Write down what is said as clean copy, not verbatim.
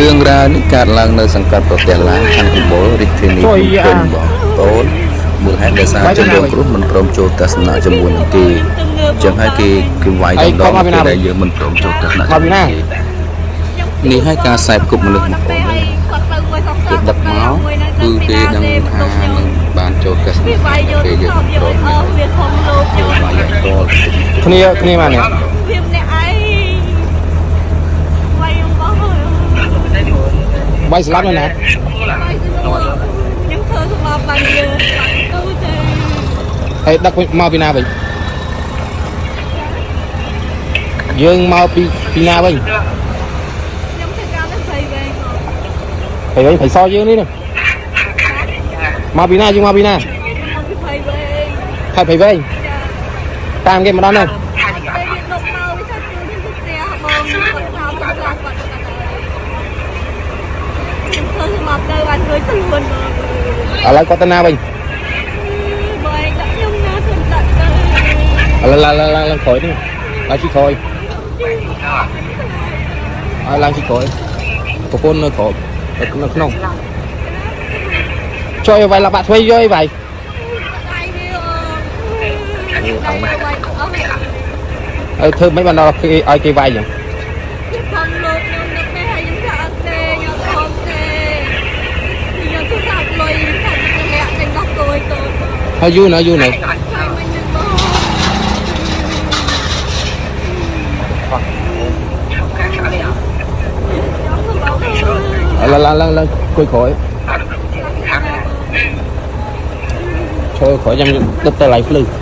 រឿងរ៉ាវនេះកើតឡើងនៅសង្កាត់ប្រទះឡាខណ្ឌកំពតរាជធានីភ្នំពេញបងប្អូនមូលហេតុដោយសារជនរងគ្រោះមិនព្រមចូលទស្សនាជាមួយនឹងគេចឹងហើយគេវាយតម្ដងពេលដែលយើងមិនព្រមចូលទស្សនាជាមួយគេនេះហើយការខ្សែគប់មនុស្សបងប្អូនគេដឹកមកគឺគេដឹងថានឹងបានចូលទស្សនាពេលយើងមិនព្រមវាធំលោកយើងវាយតលគ្នាមកនេះវាម្នាក់ឯងវាយបងបាយស្លាប់ហើយណាខ្ញុំធ្វើសម្រាប់បានយើងទៅទេហើយដឹកមកពីណាវិញយើងមកពីណាវិញខ្ញុំធ្វើការនៅព្រៃវែងព្រៃវែងព្រៃសយើងនេះមកពីណាយើងមកពីណាពីព្រៃវែងខេត្តព្រៃវែងតាមគេមកដល់នោះពេលវាដុកមកវាថាជួយទៅផ្ទះបងគាត់ថាគាត់ខ្លាចគាត់ខ្ញុំធ្វើសម្រាប់ទៅបានជួយខ្លួនឥឡូវគាត់ទៅណាវិញបើឯងដាក់ខ្ញុំណាខ្ញុំដាក់ទៅឥឡូវឡើងក្រោយនេះឡើងជិះក្រោយឲ្យឡើងជិះក្រោយប្រពន្ធនៅក្រោយនៅក្នុងជួយឲ្យវាយឡាបាក់ធ្វើយកឲ្យវាយហើយធ្វើមិនបានដល់គេឲ្យគេវាយចឹងខ្ញុំលោកខ្ញុំនឹកទេហើយខ្ញុំថាអត់ទេខ្ញុំខំទេខ្ញុំទៅសាច់លុយថាខ្ញុំលាក់ចេញដោះគោយតូចហើយយូរណាហើយមិននឹងបងឡើងគួយក្រោយឈរក្រោយខ្ញុំដឹកទៅឡៃភ្លឺ